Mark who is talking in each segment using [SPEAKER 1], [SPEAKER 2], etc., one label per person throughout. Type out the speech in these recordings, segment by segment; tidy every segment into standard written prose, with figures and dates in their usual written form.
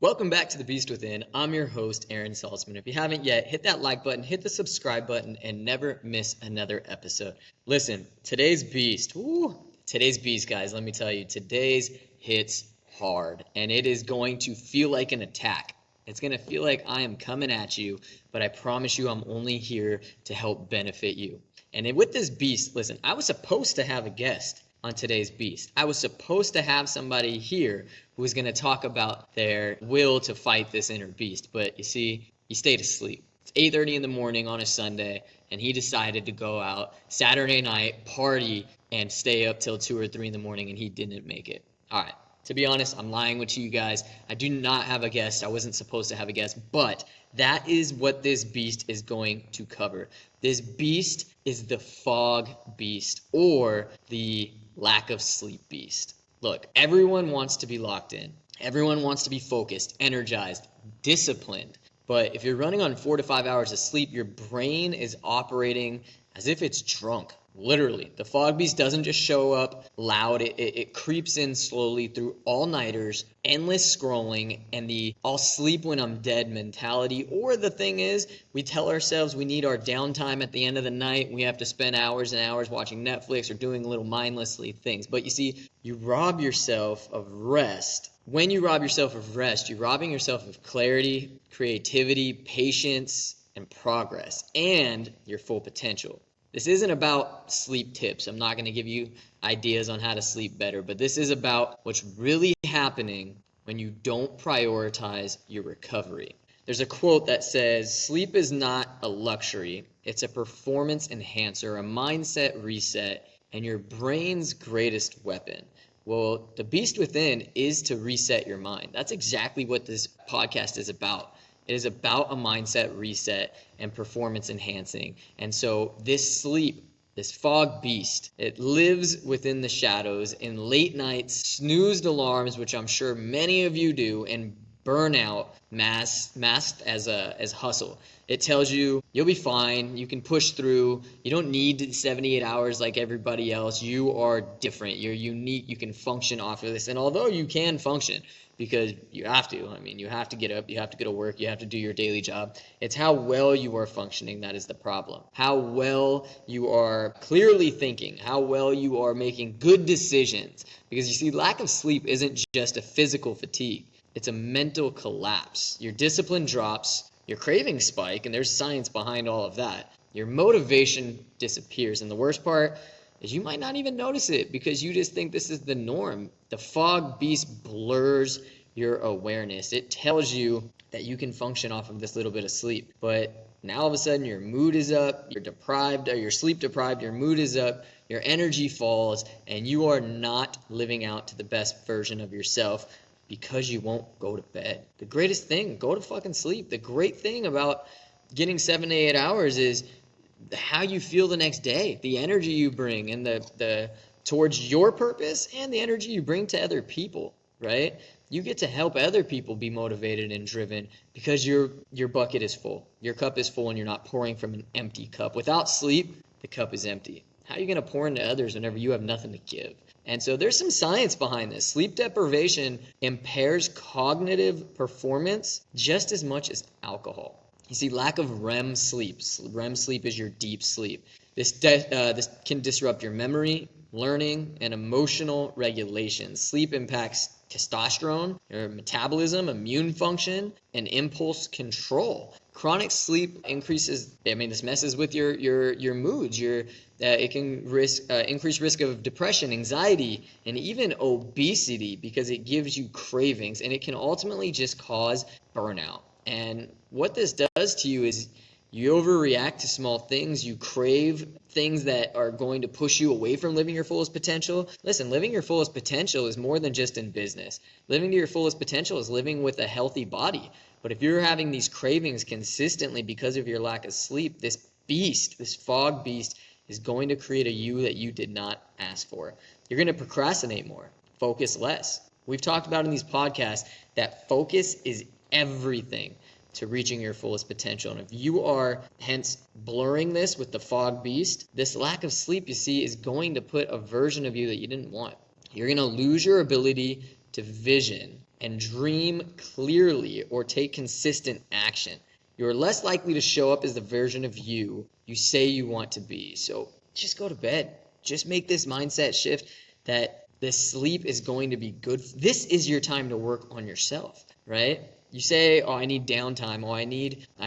[SPEAKER 1] Welcome back to The Beast Within. I'm your host, Aaron Saltzman. If you haven't yet, hit that like button, hit the subscribe button, and never miss another episode. Listen, today's beast, guys, let me tell you, today's hits hard, and it is going to feel like an attack. It's going to feel like I am coming at you, but I promise you I'm only here to help benefit you. And with this beast, listen, I was supposed to have a guest on today's beast. I was supposed to have somebody here who was going to talk about their will to fight this inner beast, but you see, he stayed asleep. It's 8:30 in the morning on a Sunday, and he decided to go out Saturday night, party, and stay up till 2 or 3 in the morning, and he didn't make it. All right. To be honest, I'm lying to you guys. I do not have a guest. I wasn't supposed to have a guest, but that is what this beast is going to cover. This beast is the fog beast, or the lack of sleep beast. Look, everyone wants to be locked in. Everyone wants to be focused, energized, disciplined. But if you're running on 4 to 5 hours of sleep, your brain is operating as if it's drunk. Literally, the fog beast doesn't just show up loud. It creeps in slowly through all-nighters, endless scrolling, and the I'll sleep when I'm dead mentality. Or the thing is, we tell ourselves we need our downtime at the end of the night. We have to spend hours and hours watching Netflix or doing little mindlessly things. But you see, you rob yourself of rest. When you rob yourself of rest, you're robbing yourself of clarity, creativity, patience, and progress, and your full potential. This isn't about sleep tips. I'm not going to give you ideas on how to sleep better, but this is about what's really happening when you don't prioritize your recovery. There's a quote that says, "Sleep is not a luxury. It's a performance enhancer, a mindset reset, and your brain's greatest weapon." Well, the beast within is to reset your mind. That's exactly what this podcast is about. It is about a mindset reset and performance enhancing. And so this sleep, this fog beast, it lives within the shadows in late nights, snoozed alarms, which I'm sure many of you do, and burnout masked as hustle. It tells you you'll be fine, you can push through, you don't need 78 hours like everybody else, you are different, you're unique, you can function off of this. And although you can function, because you have to. I mean, you have to get up, you have to go to work, you have to do your daily job. It's how well you are functioning that is the problem. How well you are clearly thinking, how well you are making good decisions. Because you see, lack of sleep isn't just a physical fatigue, it's a mental collapse. Your discipline drops, your cravings spike, and there's science behind all of that. Your motivation disappears, and the worst part is you might not even notice it because you just think this is the norm. The fog beast blurs your awareness. It tells you that you can function off of this little bit of sleep, but now all of a sudden your mood is up, you're deprived, or you're sleep deprived, your mood is up, your energy falls, and you are not living out to the best version of yourself because you won't go to bed. The greatest thing, go to fucking sleep. The great thing about getting 7 to 8 hours is how you feel the next day, the energy you bring, and the towards your purpose, and the energy you bring to other people, right? You get to help other people be motivated and driven because your bucket is full. Your cup is full and you're not pouring from an empty cup. Without sleep, the cup is empty. How are you going to pour into others whenever you have nothing to give? And so there's some science behind this. Sleep deprivation impairs cognitive performance just as much as alcohol. You see, lack of REM sleep. REM sleep is your deep sleep. This can disrupt your memory, learning, and emotional regulation. Sleep impacts testosterone, your metabolism, immune function, and impulse control. Chronic sleep increases, this messes with your moods. It can increase risk of depression, anxiety, and even obesity because it gives you cravings, and it can ultimately just cause burnout. And what this does to you is you overreact to small things. You crave things that are going to push you away from living your fullest potential. Listen, living your fullest potential is more than just in business. Living to your fullest potential is living with a healthy body. But if you're having these cravings consistently because of your lack of sleep, this fog beast, is going to create a you that you did not ask for. You're going to procrastinate more, focus less. We've talked about in these podcasts that focus is everything to reaching your fullest potential. And if you are hence blurring this with the fog beast, this lack of sleep, you see, is going to put a version of you that you didn't want. You're going to lose your ability to vision and dream clearly or take consistent action, you're less likely to show up as the version of you say you want to be. So just go to bed. Just make this mindset shift that the sleep is going to be good. This is your time to work on yourself, right? You say, oh, I need downtime. Oh, I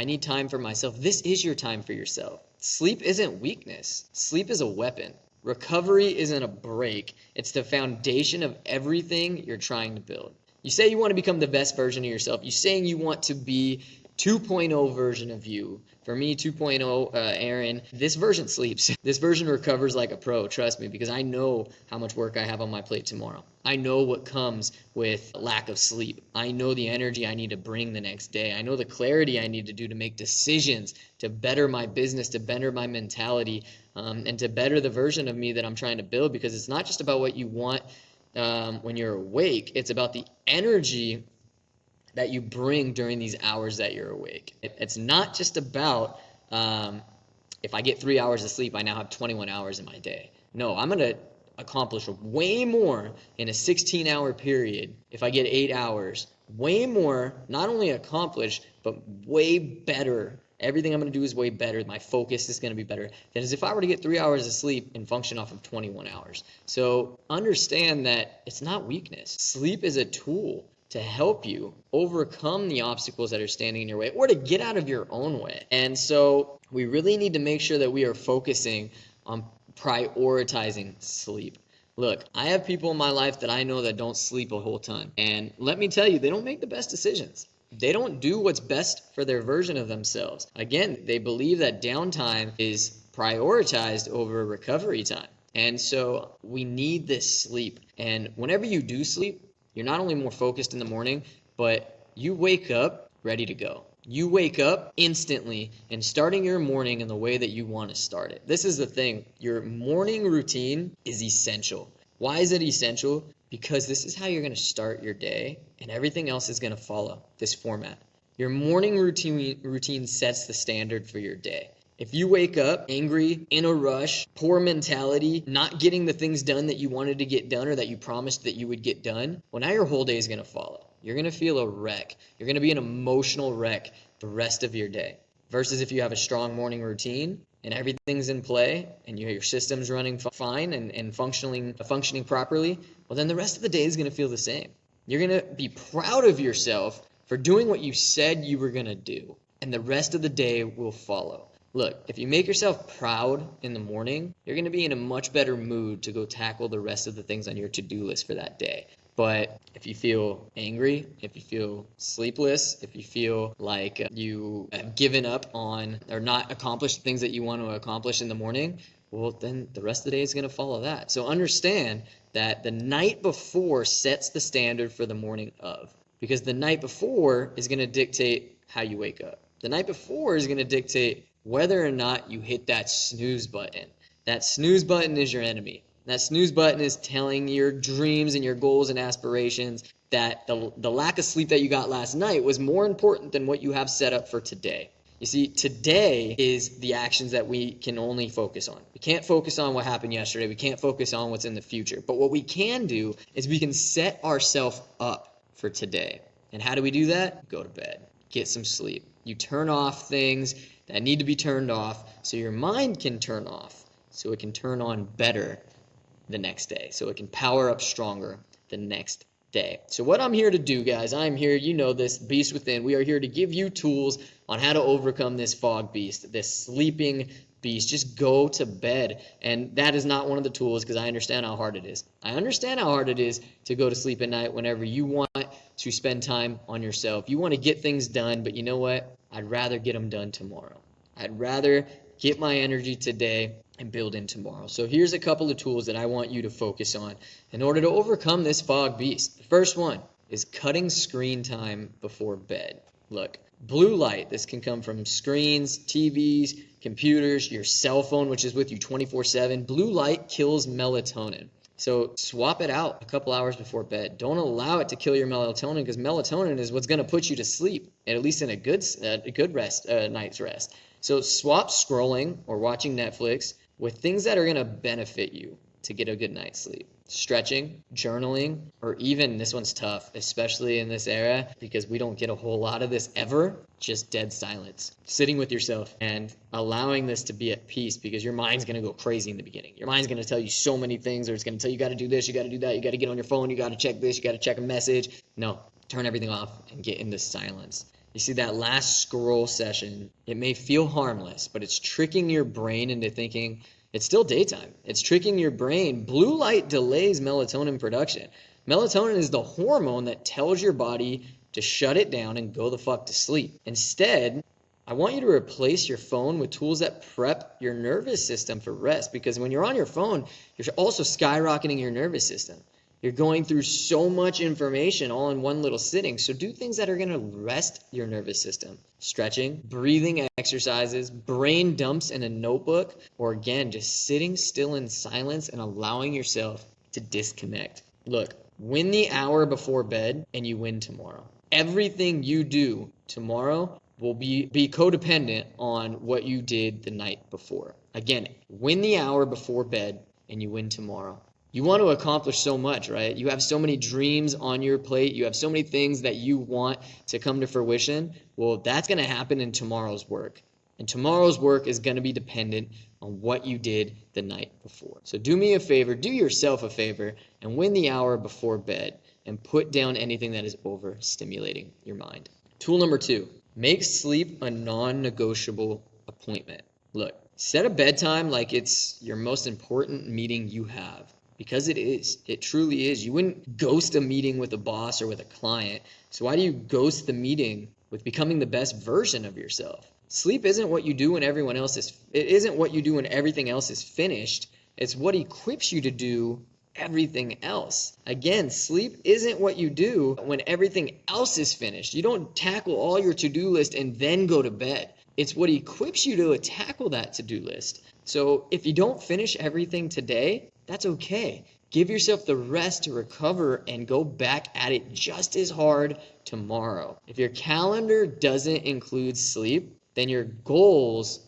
[SPEAKER 1] need time for myself. This is your time for yourself. Sleep isn't weakness. Sleep is a weapon. Recovery isn't a break. It's the foundation of everything you're trying to build. You say you want to become the best version of yourself. You're saying you want to be 2.0 version of you. For me, 2.0, Aaron, this version sleeps. This version recovers like a pro, trust me, because I know how much work I have on my plate tomorrow. I know what comes with lack of sleep. I know the energy I need to bring the next day. I know the clarity I need to do to make decisions, to better my business, to better my mentality, and to better the version of me that I'm trying to build, because it's not just about what you want when you're awake. It's about the energy that you bring during these hours that you're awake. It's not just about if I get 3 hours of sleep, I now have 21 hours in my day. No, I'm going to accomplish way more in a 16-hour period if I get 8 hours. Way more, not only accomplish, but way better. Everything I'm going to do is way better. My focus is going to be better than as if I were to get 3 hours of sleep and function off of 21 hours. So understand that it's not weakness. Sleep is a tool to help you overcome the obstacles that are standing in your way or to get out of your own way. And so we really need to make sure that we are focusing on prioritizing sleep. Look, I have people in my life that I know that don't sleep a whole ton. And let me tell you, they don't make the best decisions. They don't do what's best for their version of themselves. Again, they believe that downtime is prioritized over recovery time. And so we need this sleep. And whenever you do sleep, you're not only more focused in the morning, but you wake up ready to go. You wake up instantly and starting your morning in the way that you want to start it. This is the thing. Your morning routine is essential. Why is it essential? Because this is how you're going to start your day, and everything else is going to follow this format. Your morning routine sets the standard for your day. If you wake up angry, in a rush, poor mentality, not getting the things done that you wanted to get done or that you promised that you would get done, well, now your whole day is going to follow. You're going to feel a wreck. You're going to be an emotional wreck the rest of your day. Versus if you have a strong morning routine and everything's in play and your system's running fine and functioning properly, well, then the rest of the day is going to feel the same. You're going to be proud of yourself for doing what you said you were going to do, and the rest of the day will follow. Look, if you make yourself proud in the morning, you're going to be in a much better mood to go tackle the rest of the things on your to-do list for that day. But if you feel angry, if you feel sleepless, if you feel like you have given up on or not accomplished the things that you want to accomplish in the morning, well, then the rest of the day is going to follow that. So understand that the night before sets the standard for the morning of, because the night before is going to dictate how you wake up. The night before is going to dictate whether or not you hit that snooze button. That snooze button is your enemy. That snooze button is telling your dreams and your goals and aspirations that the lack of sleep that you got last night was more important than what you have set up for today. You see, today is the actions that we can only focus on. We can't focus on what happened yesterday. We can't focus on what's in the future. But what we can do is we can set ourselves up for today. And how do we do that? Go to bed. Get some sleep. You turn off things that need to be turned off so your mind can turn off, so it can turn on better the next day, so it can power up stronger the next day. So what I'm here to do, guys, I'm here, you know this, Beast Within. We are here to give you tools on how to overcome this fog beast, this sleeping beast. Just go to bed. And that is not one of the tools, because I understand how hard it is. I understand how hard it is to go to sleep at night whenever you want to spend time on yourself. You want to get things done, but you know what? I'd rather get them done tomorrow. I'd rather get my energy today and build in tomorrow. So here's a couple of tools that I want you to focus on in order to overcome this fog beast. The first one is cutting screen time before bed. Look, blue light, this can come from screens, TVs, computers, your cell phone, which is with you 24/7. Blue light kills melatonin. So swap it out a couple hours before bed. Don't allow it to kill your melatonin, because melatonin is what's going to put you to sleep, at least in a good night's rest. So swap scrolling or watching Netflix with things that are going to benefit you to get a good night's sleep? Stretching, journaling, or even, this one's tough, especially in this era, because we don't get a whole lot of this ever, just dead silence. Sitting with yourself and allowing this to be at peace, because your mind's going to go crazy in the beginning. Your mind's going to tell you so many things, or it's going to tell you got to do this, you got to do that, you got to get on your phone, you got to check this, you got to check a message. No, turn everything off and get into silence. You see, that last scroll session, it may feel harmless, but it's tricking your brain into thinking it's still daytime. It's tricking your brain. Blue light delays melatonin production. Melatonin is the hormone that tells your body to shut it down and go the fuck to sleep. Instead, I want you to replace your phone with tools that prep your nervous system for rest, because when you're on your phone, you're also skyrocketing your nervous system. You're going through so much information all in one little sitting. So do things that are going to rest your nervous system. Stretching, breathing exercises, brain dumps in a notebook, or again, just sitting still in silence and allowing yourself to disconnect. Look, win the hour before bed and you win tomorrow. Everything you do tomorrow will be codependent on what you did the night before. Again, win the hour before bed and you win tomorrow. You want to accomplish so much, right? You have so many dreams on your plate. You have so many things that you want to come to fruition. Well, that's going to happen in tomorrow's work. And tomorrow's work is going to be dependent on what you did the night before. So do me a favor, do yourself a favor, and win the hour before bed and put down anything that is overstimulating your mind. Tool number 2, make sleep a non-negotiable appointment. Look, set a bedtime like it's your most important meeting you have. Because it is. It truly is. You wouldn't ghost a meeting with a boss or with a client. So why do you ghost the meeting with becoming the best version of yourself? Sleep isn't what you do when everyone else is. It isn't what you do when everything else is finished. It's what equips you to do everything else. Again, sleep isn't what you do when everything else is finished. You don't tackle all your to-do list and then go to bed. It's what equips you to tackle that to-do list. So if you don't finish everything today, that's okay. Give yourself the rest to recover and go back at it just as hard tomorrow. If your calendar doesn't include sleep, then your goals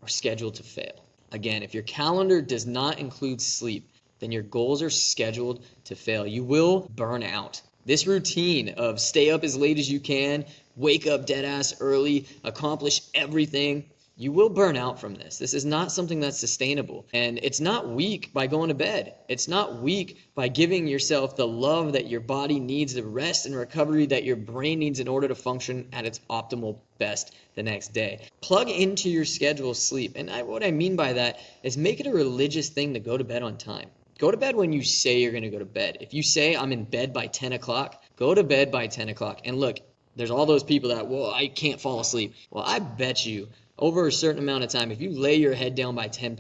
[SPEAKER 1] are scheduled to fail. Again, if your calendar does not include sleep, then your goals are scheduled to fail. You will burn out. This routine of stay up as late as you can, wake up dead ass early, accomplish everything, you will burn out from this. This is not something that's sustainable. And it's not weak by going to bed. It's not weak by giving yourself the love that your body needs, the rest and recovery that your brain needs in order to function at its optimal best the next day. Plug into your schedule sleep. And what I mean by that is make it a religious thing to go to bed on time. Go to bed when you say you're going to go to bed. If you say I'm in bed by 10 o'clock, go to bed by 10 o'clock. And look, there's all those people that, well, I can't fall asleep. Well, I bet you over a certain amount of time, if you lay your head down by 10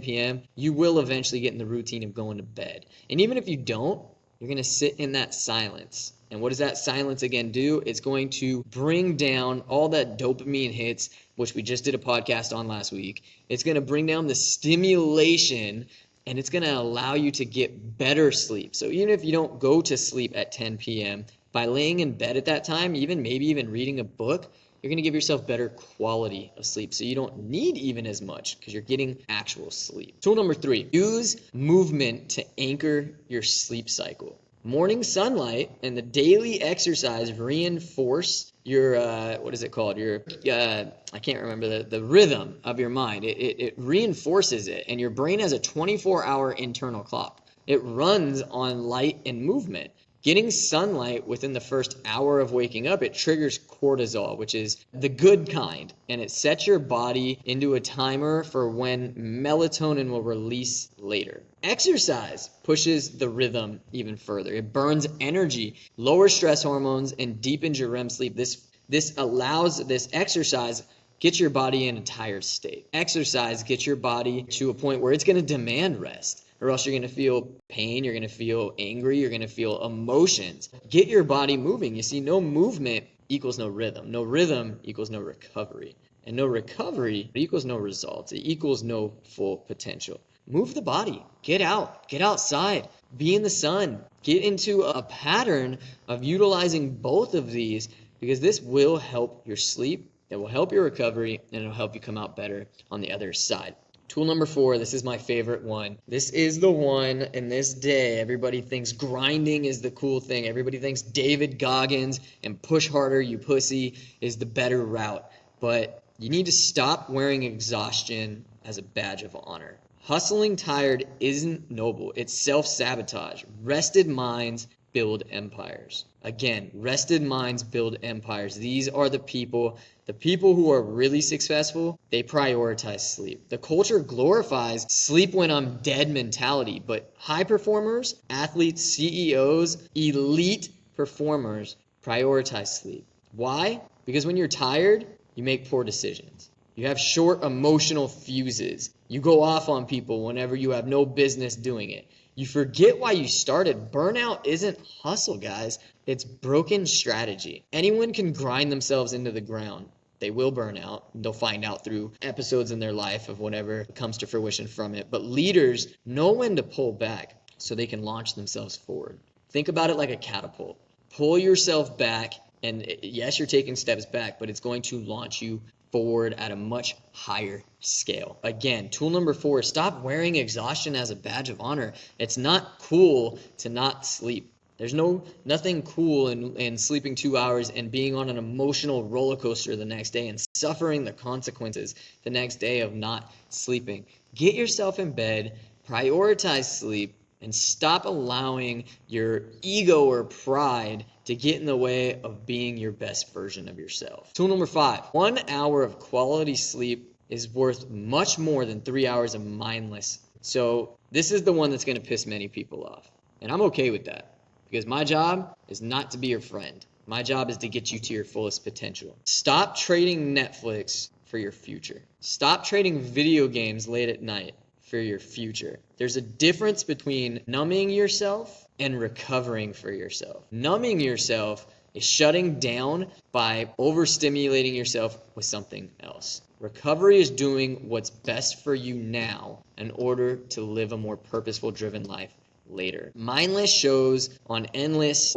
[SPEAKER 1] p.m., you will eventually get in the routine of going to bed. And even if you don't, you're going to sit in that silence. And what does that silence again do? It's going to bring down all that dopamine hits, which we just did a podcast on last week. It's going to bring down the stimulation, and it's going to allow you to get better sleep. So even if you don't go to sleep at 10 p.m., by laying in bed at that time, maybe even reading a book, you're going to give yourself better quality of sleep. So you don't need even as much because you're getting actual sleep. Tool number 3, use movement to anchor your sleep cycle. Morning sunlight and the daily exercise reinforce your, what is it called? Your, I can't remember the rhythm of your mind. It reinforces it. And your brain has a 24-hour internal clock. It runs on light and movement. Getting sunlight within the first hour of waking up, it triggers cortisol, which is the good kind, and it sets your body into a timer for when melatonin will release later. Exercise pushes the rhythm even further. It burns energy, lowers stress hormones, and deepens your REM sleep. This allows this exercise get your body in a tired state. Exercise gets your body to a point where it's going to demand rest. Or else you're going to feel pain, you're going to feel angry, you're going to feel emotions. Get your body moving. You see, no movement equals no rhythm. No rhythm equals no recovery. And no recovery equals no results. It equals no full potential. Move the body. Get out. Get outside. Be in the sun. Get into a pattern of utilizing both of these, because this will help your sleep, it will help your recovery, and it will help you come out better on the other side. Tool number 4, this is my favorite one. This is the one in this day. Everybody thinks grinding is the cool thing. Everybody thinks David Goggins and push harder, you pussy, is the better route. But you need to stop wearing exhaustion as a badge of honor. Hustling tired isn't noble. It's self-sabotage. Rested minds build empires. Again, rested minds build empires. These are the people who are really successful, they prioritize sleep. The culture glorifies sleep when I'm dead mentality, but high performers, athletes, CEOs, elite performers prioritize sleep. Why? Because when you're tired, you make poor decisions. You have short emotional fuses. You go off on people whenever you have no business doing it. You forget why you started. Burnout isn't hustle, guys. It's broken strategy. Anyone can grind themselves into the ground. They will burn out. They'll find out through episodes in their life of whatever comes to fruition from it. But leaders know when to pull back so they can launch themselves forward. Think about it like a catapult. Pull yourself back, and yes, you're taking steps back, but it's going to launch you forward at a much higher scale. Again, tool number 4, stop wearing exhaustion as a badge of honor. It's not cool to not sleep. There's nothing cool in sleeping 2 hours and being on an emotional roller coaster the next day and suffering the consequences the next day of not sleeping. Get yourself in bed, prioritize sleep, and stop allowing your ego or pride to get in the way of being your best version of yourself. Tool number 5, 1 hour of quality sleep is worth much more than 3 hours of mindless. So this is the one that's going to piss many people off. And I'm okay with that because my job is not to be your friend. My job is to get you to your fullest potential. Stop trading Netflix for your future. Stop trading video games late at night for your future. There's a difference between numbing yourself and recovering for yourself. Numbing yourself is shutting down by overstimulating yourself with something else. Recovery is doing what's best for you now in order to live a more purposeful, driven life later. Mindless shows or endless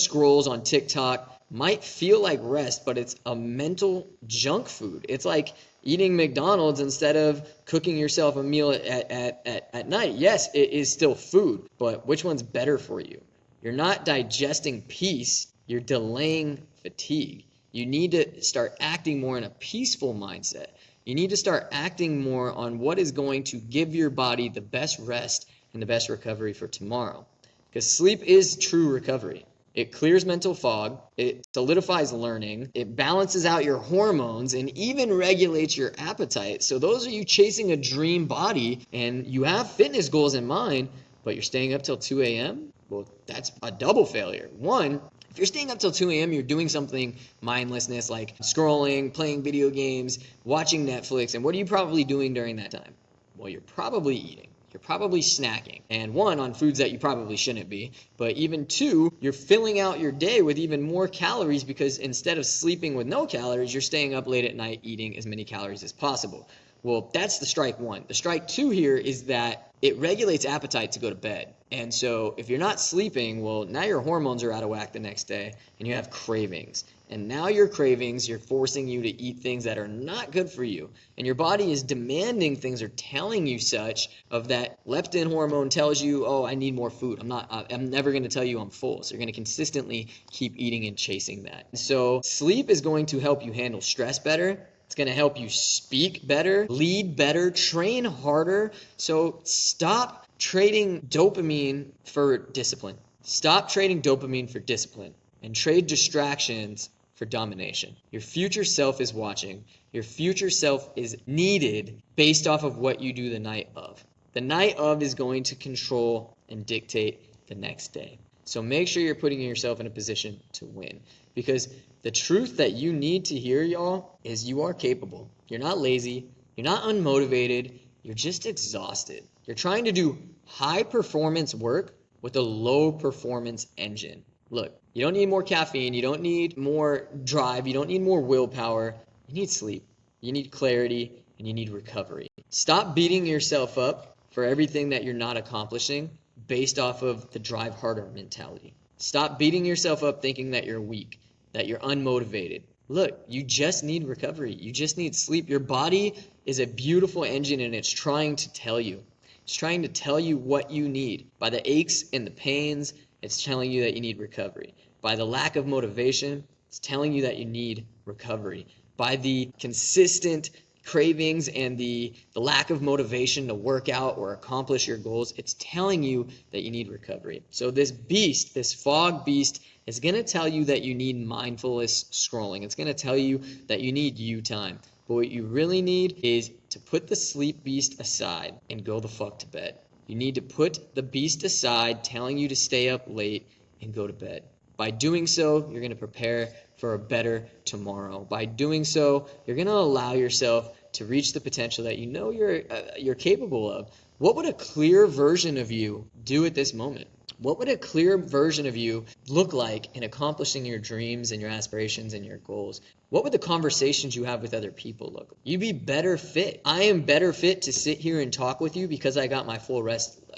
[SPEAKER 1] scrolls on TikTok might feel like rest, but it's a mental junk food. It's like eating McDonald's instead of cooking yourself a meal at night. Yes, it is still food, but which one's better for you? You're not digesting peace, you're delaying fatigue. You need to start acting more in a peaceful mindset. You need to start acting more on what is going to give your body the best rest and the best recovery for tomorrow. Because sleep is true recovery. It clears mental fog, it solidifies learning, it balances out your hormones, and even regulates your appetite. So those of you chasing a dream body and you have fitness goals in mind, but you're staying up till 2 a.m., well, that's a double failure. One, if you're staying up till 2 a.m., you're doing something mindlessness like scrolling, playing video games, watching Netflix, and what are you probably doing during that time? Well, you're probably eating. You're probably snacking. And 1, on foods that you probably shouldn't be. But even 2, you're filling out your day with even more calories because instead of sleeping with no calories, you're staying up late at night eating as many calories as possible. Well, that's the strike 1. The strike 2 here is that it regulates appetite to go to bed. And so if you're not sleeping, well, now your hormones are out of whack the next day and you have cravings. And now your cravings, you're forcing you to eat things that are not good for you. And your body is demanding things or telling you such of that leptin hormone tells you, oh, I need more food. I'm never going to tell you I'm full. So you're going to consistently keep eating and chasing that. So sleep is going to help you handle stress better. It's going to help you speak better, lead better, train harder. So stop trading dopamine for discipline. Stop trading dopamine for discipline and trade distractions for domination. Your future self is watching. Your future self is needed based off of what you do the night of. The night of is going to control and dictate the next day. So make sure you're putting yourself in a position to win. Because the truth that you need to hear, y'all, is you are capable. You're not lazy. You're not unmotivated. You're just exhausted. You're trying to do high performance work with a low performance engine. Look, you don't need more caffeine. You don't need more drive. You don't need more willpower. You need sleep. You need clarity, and you need recovery. Stop beating yourself up for everything that you're not accomplishing based off of the drive harder mentality. Stop beating yourself up thinking that you're weak, that you're unmotivated. Look, you just need recovery. You just need sleep. Your body is a beautiful engine, and it's trying to tell you. It's trying to tell you what you need. By the aches and the pains, it's telling you that you need recovery. By the lack of motivation, it's telling you that you need recovery. By the consistent cravings and the lack of motivation to work out or accomplish your goals, it's telling you that you need recovery. So this beast, this fog beast, is going to tell you that you need mindfulness scrolling. It's going to tell you that you need you time. But what you really need is to put the sleep beast aside and go the fuck to bed. You need to put the beast aside telling you to stay up late and go to bed. By doing so, you're going to prepare for a better tomorrow. By doing so, you're going to allow yourself to reach the potential that you know you're capable of. What would a clear version of you do at this moment? What would a clear version of you look like in accomplishing your dreams and your aspirations and your goals? What would the conversations you have with other people look like? You'd be better fit. I am better fit to sit here and talk with you because I got my full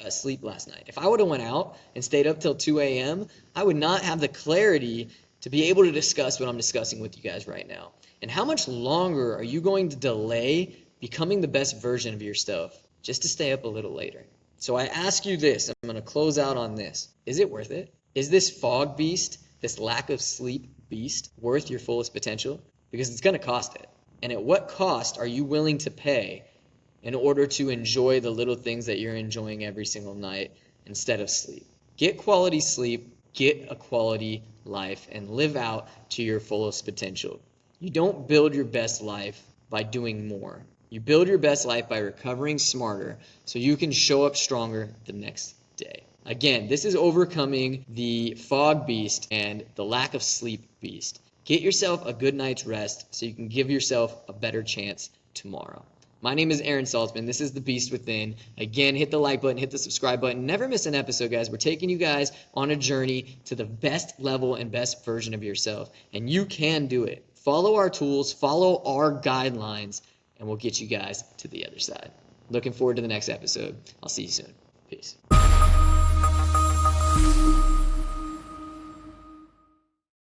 [SPEAKER 1] sleep last night. If I would have went out and stayed up till 2 a.m., I would not have the clarity to be able to discuss what I'm discussing with you guys right now. And how much longer are you going to delay becoming the best version of yourself just to stay up a little later? So I ask you this, I'm going to close out on this. Is it worth it? Is this fog beast, this lack of sleep beast, worth your fullest potential? Because it's going to cost it. And at what cost are you willing to pay in order to enjoy the little things that you're enjoying every single night instead of sleep? Get quality sleep, get a quality life, and live out to your fullest potential. You don't build your best life by doing more. You build your best life by recovering smarter so you can show up stronger the next day. Again, this is overcoming the fog beast and the lack of sleep beast. Get yourself a good night's rest so you can give yourself a better chance tomorrow. My name is Aaron Saltzman. This is The Beast Within. Again, hit the like button, hit the subscribe button. Never miss an episode, guys. We're taking you guys on a journey to the best level and best version of yourself. And you can do it. Follow our tools, follow our guidelines, and we'll get you guys to the other side. Looking forward to the next episode. I'll see you soon. Peace.